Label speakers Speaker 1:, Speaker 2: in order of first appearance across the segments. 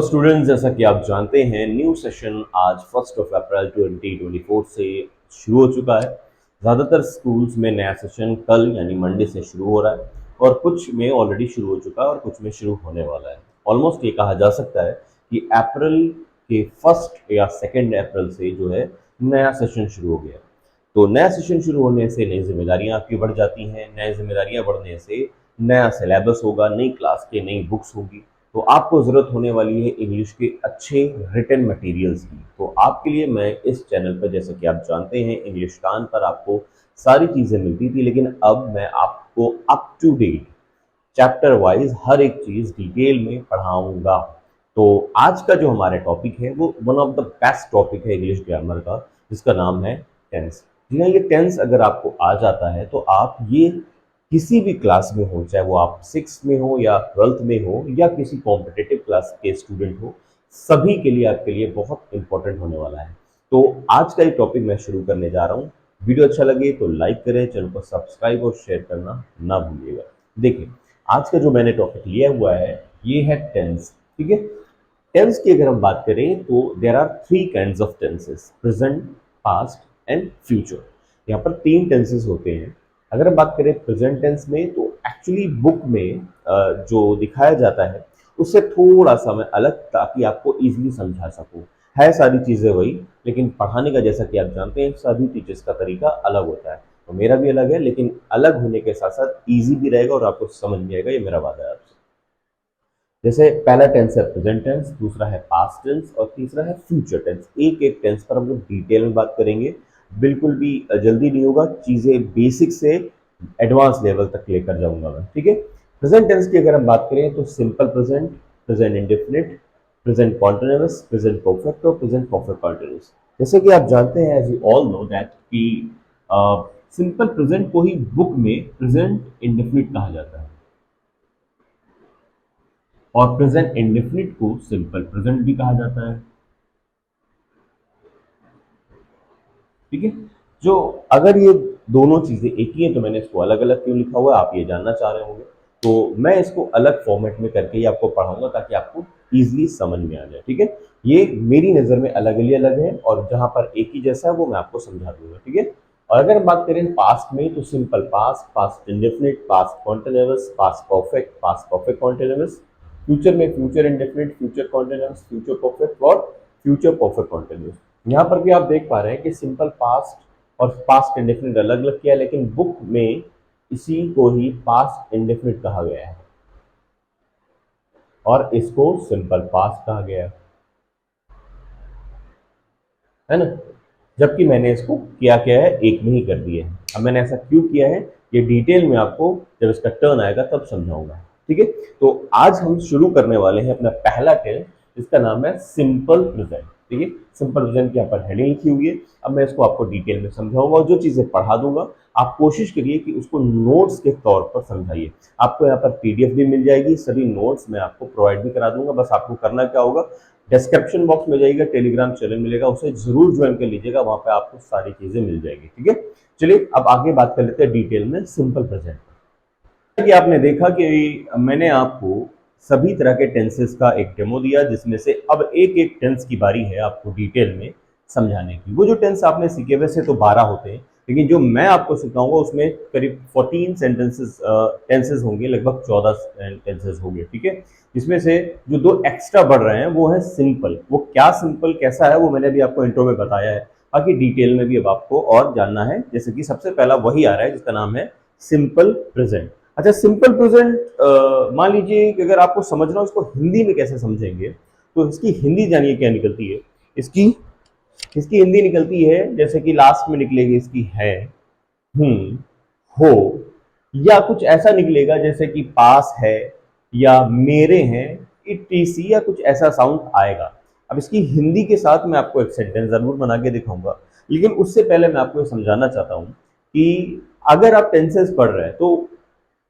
Speaker 1: Students, जैसा कि आप जानते हैं, न्यू सेशन आज 1 अप्रैल 2024 से शुरू हो चुका है। ज़्यादातर स्कूल्स में नया सेशन कल यानी मंडे से शुरू हो रहा है और कुछ में ऑलरेडी शुरू हो चुका है और कुछ में शुरू होने वाला है। ऑलमोस्ट ये कहा जा सकता है कि अप्रैल के 1 या 2 अप्रैल से जो है नया सेशन शुरू हो गया। तो नया सेशन शुरू होने से नई जिम्मेदारियां आपकी बढ़ जाती हैं। नई जिम्मेदारियां बढ़ने से नया सिलेबस होगा, नई क्लास की नई बुक्स होगी। तो आपको ज़रूरत होने वाली है इंग्लिश के अच्छे रिटन मटेरियल्स की। तो आपके लिए मैं इस चैनल पर, जैसे कि आप जानते हैं, इंग्लिश पर आपको सारी चीज़ें मिलती थी, लेकिन अब मैं आपको up to date chapter wise हर एक चीज़ डिटेल में पढ़ाऊंगा। तो आज का जो हमारा टॉपिक है वो one of the best topic है इंग्लिश ग्रामर का, जिसका नाम है टेंस। जी हाँ, ये टेंस अगर आपको आ जाता है तो आप ये किसी भी क्लास में हो, चाहे वो आप 6 में हो या 12th में हो या किसी कॉम्पिटिटिव क्लास के स्टूडेंट हो, सभी के लिए आपके लिए बहुत इंपॉर्टेंट होने वाला है। तो आज का ये टॉपिक मैं शुरू करने जा रहा हूँ। वीडियो अच्छा लगे तो लाइक करें, चैनल को सब्सक्राइब और शेयर करना ना भूलिएगा। देखिए, आज का जो मैंने टॉपिक लिया हुआ है ये है टेंस। ठीक है, टेंस की अगर हम बात करें तो there are 3 kinds of tenses: present, past and future. यहाँ पर 3 टेंसेस होते हैं। अगर हम बात करें प्रेजेंट टेंस में, तो एक्चुअली बुक में जो दिखाया जाता है उससे थोड़ा सा मैं अलग, ताकि आपको इजीली समझा सकूं। है सारी चीज़ें वही, लेकिन पढ़ाने का, जैसा कि आप जानते हैं, सभी टीचर्स का तरीका अलग होता है। तो मेरा भी अलग है, लेकिन अलग होने के साथ साथ ईजी भी रहेगा और आपको समझ में आएगा, ये मेरा वादा है आपसे। जैसे पहला टेंस है प्रेजेंट टेंस, दूसरा है पास्ट टेंस और तीसरा है फ्यूचर टेंस। एक एक टेंस पर हम लोग डिटेल में बात करेंगे। बिल्कुल भी जल्दी नहीं होगा, चीज़ें बेसिक से एडवांस लेवल तक लेकर जाऊंगा मैं। ठीक है, प्रेजेंट टेंस की अगर हम बात करें तो simple present, present indefinite, present continuous, present perfect और प्रेजेंट परफेक्ट कॉन्टिन्यूअस। जैसे कि आप जानते हैं, as you all know that, कि सिंपल प्रेजेंट को ही बुक में प्रेजेंट इंडेफिनिट कहा जाता है और प्रेजेंट इंडेफिनिट को सिंपल प्रेजेंट भी कहा जाता है। ठीक है, जो अगर ये दोनों चीजें एक ही हैं तो मैंने इसको अलग अलग क्यों लिखा हुआ है, आप ये जानना चाह रहे होंगे। तो मैं इसको अलग फॉर्मेट में करके ही आपको पढ़ाऊंगा, ताकि आपको इजीली समझ में आ जाए। ठीक है, ये मेरी नज़र में अलग ही अलग है और जहां पर एक ही जैसा है वो मैं आपको समझा दूंगा। ठीक है, और अगर हम बात करें पास्ट में, तो simple past, past indefinite, past continuous, past perfect continuous. Future में future indefinite, future continuous, future perfect और फ्यूचर परफेक्ट कॉन्टिन्यूअस। यहाँ पर भी आप देख पा रहे हैं कि सिंपल पास्ट और पास्ट इंडेफिनिट अलग अलग किया है, लेकिन बुक में इसी को ही पास्ट इंडेफिनिट कहा गया है और इसको सिंपल पास्ट कहा गया है ना। जबकि मैंने इसको किया क्या है, एक में ही कर दिया है। अब मैंने ऐसा क्यों किया है, ये डिटेल में आपको जब इसका टर्न आएगा तब समझाऊंगा। ठीक है, तो आज हम शुरू करने वाले हैं अपना पहला टेंस, जिसका नाम है सिंपल प्रेजेंट। ठीक है, सिंपल प्रेजेंट की यहाँ पर हेडिंग लिखी हुई है। अब मैं इसको आपको डिटेल में समझाऊंगा और जो चीजें पढ़ा दूंगा आप कोशिश करिए कि उसको नोट्स के तौर पर समझाइए। आपको यहाँ पर पीडीएफ भी मिल जाएगी, सभी नोट्स मैं आपको प्रोवाइड भी करा दूंगा। बस आपको करना क्या होगा, डिस्क्रिप्शन बॉक्स में जाइएगा, टेलीग्राम चैनल मिलेगा, उसे जरूर ज्वाइन कर लीजिएगा, वहां पे आपको सारी चीजें मिल जाएगी। ठीक है, चलिए अब आगे बात कर लेते हैं डिटेल में सिंपल प्रेजेंट। कि आपने देखा कि मैंने आपको सभी तरह के टेंसेस का एक डेमो दिया, जिसमें से अब एक एक टेंस की बारी है आपको डिटेल में समझाने की। वो जो टेंस आपने सीखे वैसे तो 12 होते हैं, लेकिन जो मैं आपको सिखाऊंगा उसमें करीब 14 टेंसेस होंगे, लगभग 14 टेंसेस होंगे। ठीक है, जिसमें से जो 2 एक्स्ट्रा बढ़ रहे हैं वो है सिंपल। वो क्या सिंपल कैसा है वो मैंने अभी आपको इंट्रो में बताया है, बाकी डिटेल में भी अब आपको और जानना है। जैसे कि सबसे पहला वही आ रहा है जिसका नाम है सिंपल प्रेजेंट। अच्छा, सिंपल प्रेजेंट मान लीजिए कि अगर आपको समझना हो इसको हिंदी में कैसे समझेंगे, तो इसकी हिंदी जानिए क्या निकलती है। इसकी इसकी हिंदी निकलती है, जैसे कि लास्ट में निकलेगी इसकी है, हूं, हो, या कुछ ऐसा निकलेगा जैसे कि पास है या मेरे हैं, इटीसी, या कुछ ऐसा साउंड आएगा। अब इसकी हिंदी के साथ मैं आपको एक सेंटेंस जरूर बना के दिखाऊंगा, लेकिन उससे पहले मैं आपको ये समझाना चाहता हूं कि अगर आप टेंसेस पढ़ रहे हैं तो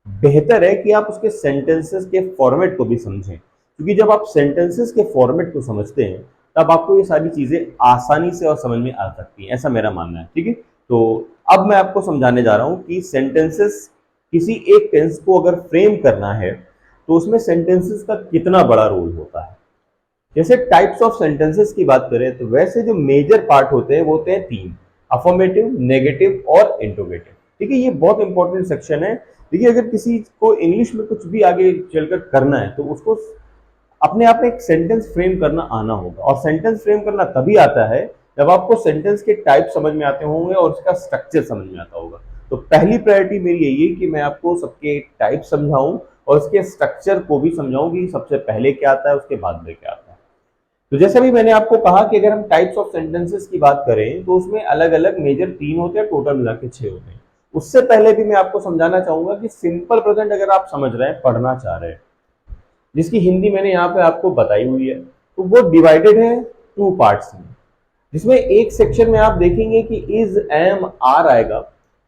Speaker 1: बेहतर है कि आप उसके सेंटेंसेस के फॉर्मेट को भी समझें, क्योंकि जब आप सेंटेंसेस के फॉर्मेट को समझते हैं तब आपको ये सारी चीजें आसानी से और समझ में आ सकती हैं, ऐसा मेरा मानना है। ठीक है, तो अब मैं आपको समझाने जा रहा हूं कि सेंटेंसेस, किसी एक टेंस को अगर फ्रेम करना है तो उसमें सेंटेंसेस का कितना बड़ा रोल होता है। जैसे टाइप्स ऑफ सेंटेंसेस की बात करें तो वैसे जो मेजर पार्ट होते हैं वो होते हैं तीन, अफर्मेटिव, नेगेटिव और इंट्रोगेटिव। ठीक है, ये बहुत इंपॉर्टेंट सेक्शन है। देखिए, अगर किसी को इंग्लिश में कुछ भी आगे चलकर करना है तो उसको अपने आप में एक सेंटेंस फ्रेम करना आना होगा, और सेंटेंस फ्रेम करना तभी आता है जब आपको सेंटेंस के टाइप समझ में आते होंगे और उसका स्ट्रक्चर समझ में आता होगा। तो पहली प्रायोरिटी मेरी यही है कि मैं आपको सबके टाइप समझाऊं और उसके स्ट्रक्चर को भी समझाऊं कि सबसे पहले क्या आता है, उसके बाद में क्या आता है। तो जैसे भी मैंने आपको कहा कि अगर हम टाइप्स ऑफ सेंटेंसेस की बात करें तो उसमें अलग अलग मेजर तीन होते हैं, टोटल मिला के 6 होते हैं। उससे पहले भी मैं आपको समझाना चाहूंगा कि सिंपल प्रेजेंट अगर आप समझ रहे हैं, पढ़ना चाह रहे हैं, जिसकी हिंदी मैंने यहाँ पे आपको बताई हुई है, तो वो डिवाइडेड है टू पार्ट्स में, जिसमें एक सेक्शन में आप देखेंगे कि इज, एम, आर आएगा,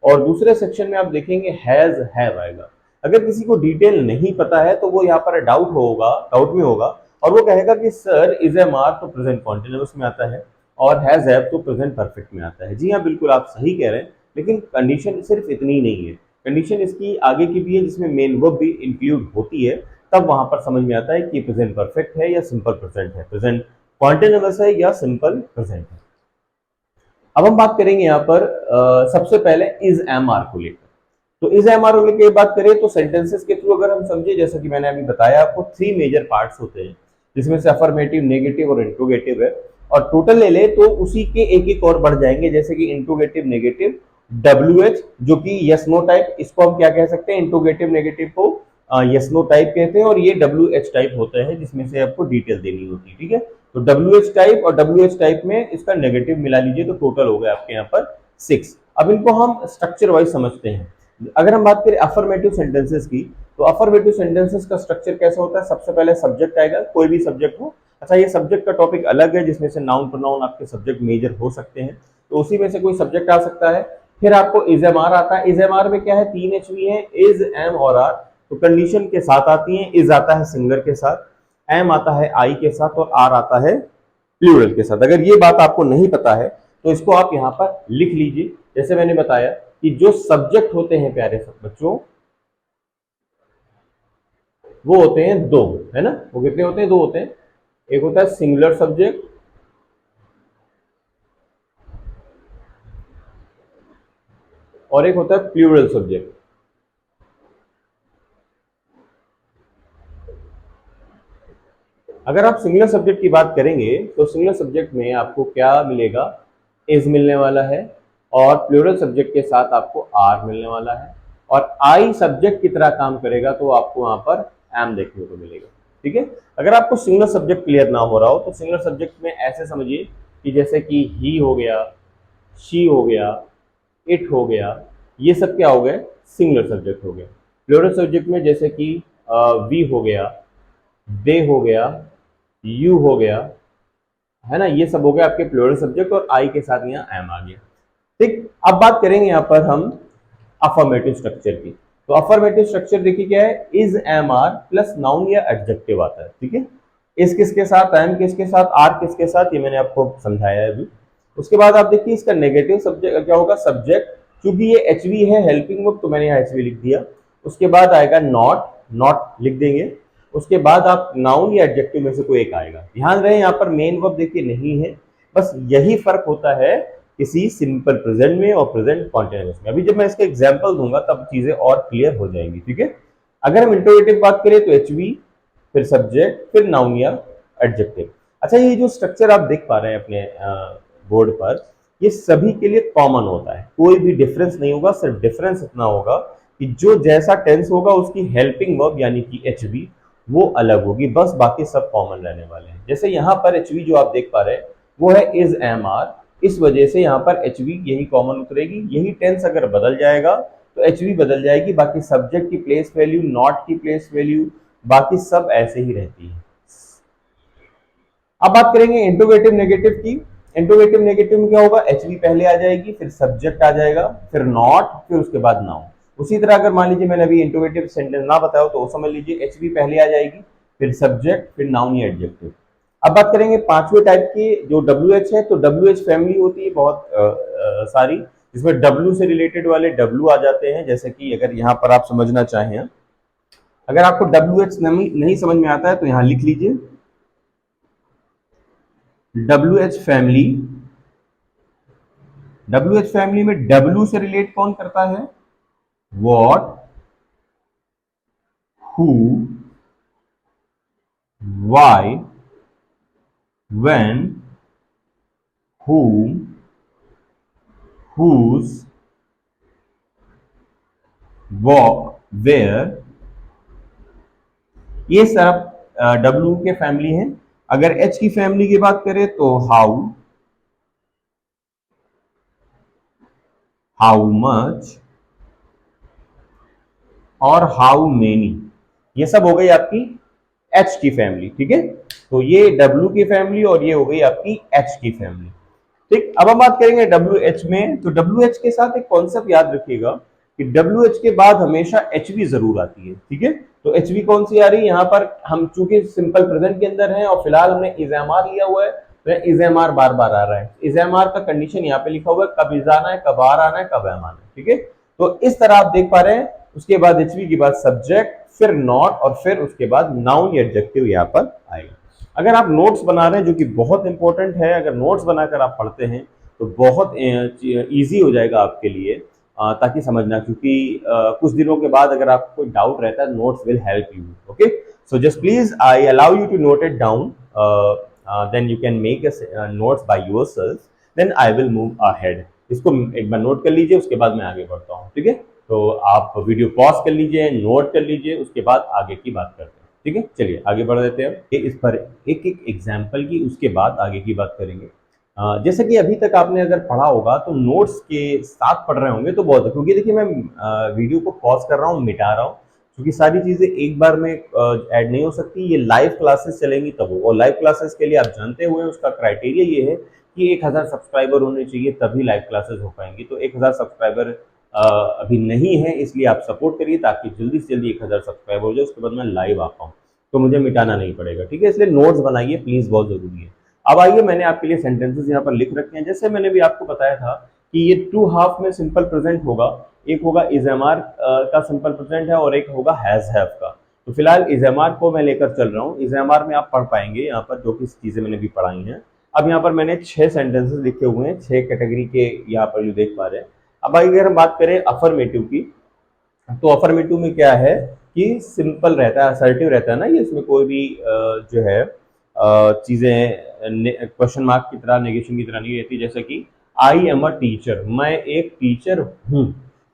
Speaker 1: और दूसरे सेक्शन में आप देखेंगे हैज, हैव आएगा। अगर किसी को डिटेल नहीं पता है तो वो यहाँ पर डाउट में होगा, और वो कहेगा कि सर इज, एम, आर तो प्रेजेंट कॉन्टिन्यूअस में आता है और हैज, हैव तो प्रेजेंट परफेक्ट में आता है। जी हाँ, बिल्कुल आप सही कह रहे हैं, लेकिन कंडीशन सिर्फ इतनी ही नहीं है, कंडीशन इसकी आगे की भी है, जिसमें मेन वर्ब भी इंक्लूड होती है। तब वहां पर समझ में आता है कि प्रेजेंट परफेक्ट है या सिंपल प्रेजेंट है, प्रेजेंट कॉन्टिन्यूअस है या सिंपल प्रेजेंट है। अब हम बात करेंगे यहाँ पर सबसे पहले इज, एम, आर को लेकर। तो इज, एम, आर को लेकर बात करें तो सेंटेंसेस के थ्रू अगर हम समझे, जैसा कि मैंने अभी बताया आपको, 3 मेजर पार्ट्स होते हैं, जिसमें से अफर्मेटिव, नेगेटिव और इंट्रोगेटिव है। और टोटल ले ले तो उसी के एक एक और बढ़ जाएंगे, जैसे कि इंट्रोगेटिव, नेगेटिव, WH जो कि यस नो टाइप, इसको हम क्या कह सकते हैं, इंट्रोगेटिव नेगेटिव को यस नो टाइप कहते हैं, और ये WH टाइप होता है जिसमें से आपको डिटेल देनी होती है। ठीक है, तो WH टाइप और WH टाइप में इसका नेगेटिव मिला लीजिए तो टोटल हो गया आपके यहाँ पर 6। अब इनको हम स्ट्रक्चर वाइज समझते हैं। अगर हम बात करें अफर्मेटिव सेंटेंसेस की, तो अफर्मेटिव सेंटेंसेस का स्ट्रक्चर कैसा होता है, सबसे पहले सब्जेक्ट आएगा, कोई भी सब्जेक्ट हो। अच्छा, ये सब्जेक्ट का टॉपिक अलग है, जिसमें से नाउन प्रोनाउन आपके सब्जेक्ट मेजर हो सकते हैं, तो उसी में से कोई सब्जेक्ट आ सकता है। फिर आपको इज, एम, आर आता है। इज, एम, आर में क्या है, 3 HV है, इज, एम और आर, तो कंडीशन के साथ आती है। इज आता है सिंगुलर के साथ, एम आता है आई के साथ, और आर आता है प्लूरल के साथ। अगर ये बात आपको नहीं पता है तो इसको आप यहाँ पर लिख लीजिए। जैसे मैंने बताया कि जो सब्जेक्ट होते हैं प्यारे सब बच्चों, वो होते हैं दो, है ना। वो कितने होते हैं, दो होते हैं। एक होता है सिंगुलर सब्जेक्ट और एक होता है प्लूरल सब्जेक्ट। अगर आप सिंगुलर सब्जेक्ट की बात करेंगे तो सिंगुलर सब्जेक्ट में आपको क्या मिलेगा, इज मिलने वाला है, और प्लूरल सब्जेक्ट के साथ आपको आर मिलने वाला है, और आई सब्जेक्ट की तरह काम करेगा तो आपको वहां पर एम देखने को मिलेगा। ठीक है, अगर आपको सिंगुलर सब्जेक्ट क्लियर ना हो रहा हो तो सिंगुलर सब्जेक्ट में ऐसे समझिए कि जैसे कि ही हो गया, शी हो गया, इट हो गया, ये सब क्या हो गए, सिंगुलर सब्जेक्ट हो गए। प्लूरल सब्जेक्ट में जैसे कि वी हो गया, दे हो गया, यू हो गया, है ना, ये सब हो गया आपके प्लूरल सब्जेक्ट, और आई के साथ यहाँ एम आ गया। ठीक, अब बात करेंगे यहाँ पर हम अफर्मेटिव स्ट्रक्चर की। तो अफर्मेटिव स्ट्रक्चर देखिए क्या है, is, am, are plus noun या एडजेक्टिव आता है। ठीक है, इस किसके साथ, एम किसके साथ, आर किसके साथ, ये मैंने आपको समझाया है अभी। उसके बाद आप देखिए इसका नेगेटिव सब्जेक्ट क्या होगा, सब्जेक्ट, क्योंकि ये एचवी है, हेल्पिंग वर्ब, तो मैंने यहाँ एचवी लिख दिया। उसके बाद आएगा नॉट, नॉट लिख देंगे। उसके बाद आप नाउन या एडजेक्टिव में से कोई एक आएगा। ध्यान रहे यहाँ पर मेन वर्ब देखिए नहीं है, बस यही फर्क होता है किसी सिंपल प्रेजेंट में और प्रेजेंट कॉन्टिन्यूअस में। अभी जब मैं इसका एग्जांपल दूंगा तब चीजें और क्लियर हो जाएंगी। ठीक है, अगर हम इंट्रोगेटिव बात करें तो एचवी, फिर सब्जेक्ट, फिर नाउन या एडजेक्टिव। अच्छा, ये जो स्ट्रक्चर आप देख पा रहे हैं अपने बोर्ड पर, ये सभी के लिए कॉमन होता है, कोई भी डिफरेंस नहीं होगा। सिर्फ डिफरेंस इतना होगा कि जो जैसा टेंस होगा उसकी हेल्पिंग वर्ब यानी कि एचवी वो अलग होगी, बस बाकी सब कॉमन रहने वाले हैं। जैसे यहाँ पर एचवी जो आप देख पा रहे हैं वो है इज, एम, आर, इस वजह से यहाँ पर एचवी यही कॉमन उतरेगी। यही टेंस अगर बदल जाएगा तो एचवी बदल जाएगी, बाकी सब्जेक्ट की प्लेस वैल्यू, नॉट की प्लेस वैल्यू, बाकी सब ऐसे ही रहती है। अब बात करेंगे इंट्रोगेटिव नेगेटिव की। इंट्रोगेटिव नेगेटिव में क्या होगा, एचवी पहले आ जाएगी, फिर सब्जेक्ट आ जाएगा, फिर नॉट, फिर उसके बाद नाउन। उसी तरह अगर मान लीजिए मैंने अभी इंट्रोगेटिव सेंटेंस ना बताया तो समझ लीजिए एचवी पहले आ जाएगी, फिर सब्जेक्ट, फिर नाउन या एडजेक्टिव। अब बात करेंगे पांचवें टाइप की, जो WH है। तो WH फैमिली होती है बहुत सारी, जिसमें W से रिलेटेड वाले W आ जाते हैं। जैसे कि अगर यहाँ पर आप समझना चाहें, अगर आपको WH नहीं समझ में आता है तो यहाँ लिख लीजिए डब्ल्यू एच फैमिली में डब्ल्यू से रिलेट कौन करता है? What, who, why, when, whom, whose, what, where, ये सब डब्ल्यू के फैमिली हैं। अगर एच की फैमिली की बात करें तो हाउ, हाउ मच और हाउ मेनी, ये सब हो गई आपकी एच की फैमिली। ठीक है, तो ये डब्ल्यू की फैमिली और ये हो गई आपकी एच की फैमिली। ठीक, अब हम बात करेंगे डब्ल्यू एच में। तो डब्ल्यू एच के साथ एक कॉन्सेप्ट याद रखिएगा कि डब्ल्यू एच के बाद हमेशा एच वी जरूर आती है। ठीक है, तो एच वी कौन सी आ रही है यहाँ पर? हम चूंकि सिंपल प्रेजेंट के अंदर हैं और फिलहाल हमने इज एम आर लिया हुआ है, तो इज एम आर बार बार आ रहा है। इज एम आर का कंडीशन यहाँ पे लिखा हुआ है, कब इज आना है, कब आर आना है, कब एम आना है। ठीक है, तो इस तरह आप देख पा रहे हैं। उसके बाद एच वी के बाद सब्जेक्ट, फिर नॉट और फिर उसके बाद नाउन या एडजेक्टिव यहाँ पर आएगा। अगर आप नोट्स बना रहे हैं, जो कि बहुत इंपॉर्टेंट है, अगर नोट्स बनाकर आप पढ़ते हैं तो बहुत इजी हो जाएगा आपके लिए, ताकि समझना, क्योंकि कुछ दिनों के बाद अगर आपको कोई डाउट रहता है, notes will help you. Okay, so just please I allow you to note it down, then you can make notes by yourself, then I will move ahead. इसको एक बार नोट कर लीजिए, उसके बाद मैं आगे बढ़ता हूँ। ठीक है, तो आप वीडियो पॉज कर लीजिए, नोट कर लीजिए, उसके बाद आगे की बात करते हैं। ठीक है, चलिए आगे बढ़ देते हैं। इस पर एक एक एग्जाम्पल की, उसके बाद आगे की बात करेंगे। जैसे कि अभी तक आपने अगर पढ़ा होगा तो नोट्स के साथ पढ़ रहे होंगे तो बहुत है, क्योंकि देखिए मैं वीडियो को पॉज कर रहा हूँ, मिटा रहा हूँ, क्योंकि सारी चीजें एक बार में ऐड नहीं हो सकती। ये लाइव क्लासेस चलेंगी तब हो, और लाइव क्लासेस के लिए आप जानते हुए उसका क्राइटेरिया ये है कि 1000 सब्सक्राइबर होने चाहिए, तभी लाइव क्लासेस हो पाएंगी। तो 1000 सब्सक्राइबर अभी नहीं है, इसलिए आप सपोर्ट करिए ताकि जल्दी से जल्दी 1000 सब्सक्राइबर हो जाए, उसके बाद मैं लाइव आ पाऊँ, तो मुझे मिटाना नहीं पड़ेगा। ठीक है, इसलिए नोट्स बनाइए प्लीज, बहुत जरूरी है। अब आइए, मैंने आपके लिए सेंटेंसेस यहाँ पर लिख रखे हैं। जैसे मैंने भी आपको बताया था कि ये टू हाफ में सिंपल प्रेजेंट होगा, एक होगा इज एम आर का सिंपल प्रेजेंट है और एक होगा हैज हैव का। तो फिलहाल इज एम आर को मैं लेकर चल रहा हूँ। इज एम आर में आप पढ़ पाएंगे यहाँ पर जो कि चीजें मैंने भी पढ़ाई हैं। अब यहाँ पर मैंने 6 सेंटेंसेस लिखे हुए हैं, 6 कैटेगरी के यहाँ पर जो देख पा रहे हैं। अब अगर हम बात करें अफर्मेटिव की, तो अफर्मेटिव में क्या है कि सिंपल रहता है, असर्टिव रहता है ना, ये इसमें कोई भी जो है चीजें क्वेश्चन मार्क की तरह, नेगेशन की तरह नहीं रहती। जैसे कि आई एम अ टीचर, मैं एक टीचर हूं,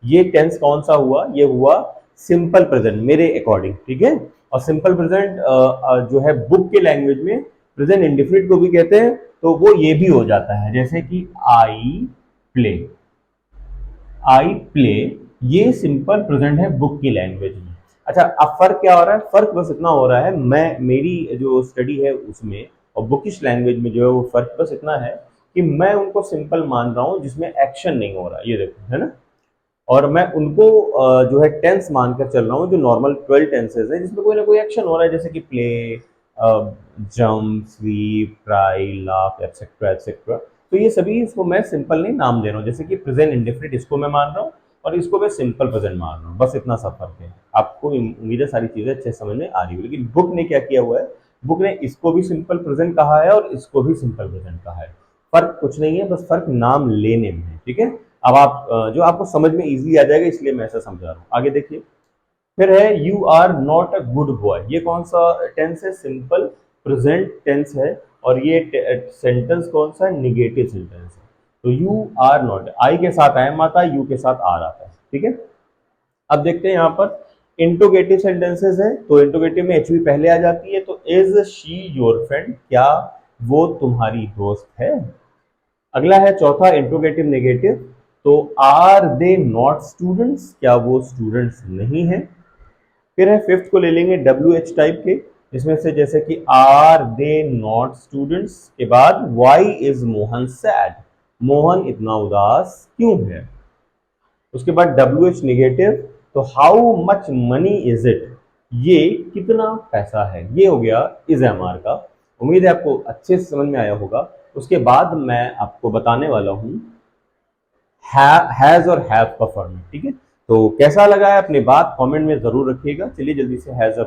Speaker 1: ये टेंस कौन सा हुआ? ये हुआ सिंपल प्रेजेंट मेरे अकॉर्डिंग। ठीक है, और सिंपल प्रेजेंट जो है बुक के लैंग्वेज में प्रेजेंट इंडिफिनिट को भी कहते हैं, तो वो ये भी हो जाता है। जैसे कि आई प्ले, आई प्ले, ये सिंपल प्रेजेंट है बुक की लैंग्वेज में। अच्छा, अब फर्क क्या हो रहा है? फर्क बस इतना हो रहा है, मैं मेरी जो स्टडी है उसमें और बुकिश लैंग्वेज में जो है वो फर्क बस इतना है कि मैं उनको सिंपल मान रहा हूं जिसमें एक्शन नहीं हो रहा, ये देखो, है ना। और मैं उनको जो है टेंस मानकर चल रहा हूँ जो नॉर्मल 12 टेंसेज है, जिसमें कोई ना कोई एक्शन हो रहा है, जैसे कि play, jump, sweep, try, laugh, etcetera etcetera. तो ये सभी, इसको मैं सिंपल नहीं नाम दे रहा हूँ। जैसे कि प्रेजेंट इंडेफिनिट इसको मैं मान रहा हूँ और इसको मैं सिंपल प्रेजेंट मान रहा हूँ, बस इतना सा फर्क है। आपको उम्मीद है सारी चीजें अच्छे समझ में आ रही है। लेकिन बुक ने क्या किया हुआ है, बुक ने इसको भी सिंपल प्रेजेंट कहा है और इसको भी सिंपल प्रेजेंट कहा है। फर्क कुछ नहीं है, बस फर्क नाम लेने में है। ठीक है, अब आप जो आपको समझ में इजीली आ जाएगा, इसलिए मैं ऐसा समझा रहा हूँ। आगे देखिए, फिर है you are not a good boy. ये कौन सा टेंस है? सिंपल प्रेजेंट टेंस है, और ये सेंटेंस कौन सा है? निगेटिव सेंटेंस है। तो यू आर नॉट, आई के साथ एम आता है, यू के साथ आर आता है। ठीक है, अब देखते हैं यहाँ पर इंटरोगेटिव सेंटेंसेस है। तो इंटरोगेटिव में एचवी पहले आ जाती है। तो इज शी योर फ्रेंड, क्या वो तुम्हारी दोस्त है? अगला है चौथा इंट्रोगेटिव नेगेटिव। तो आर दे नॉट स्टूडेंट्स, क्या वो स्टूडेंट्स नहीं है? फिर है फिफ्थ को ले लेंगे डब्ल्यू एच टाइप के, जिसमें से जैसे कि आर दे नॉट स्टूडेंट्स के बाद why is Mohan sad, Mohan इतना उदास क्यों है? उसके बाद डब्ल्यू एच निगेटिव, तो how much money is it, ये कितना पैसा है? ये हो गया इज एम आर का। उम्मीद है आपको अच्छे से समझ में आया होगा। उसके बाद मैं आपको बताने वाला हूं हैज और हैव का फॉर्मेट। ठीक है, तो कैसा लगा है अपनी बात कमेंट में जरूर रखिएगा। चलिए जल्दी से हैज और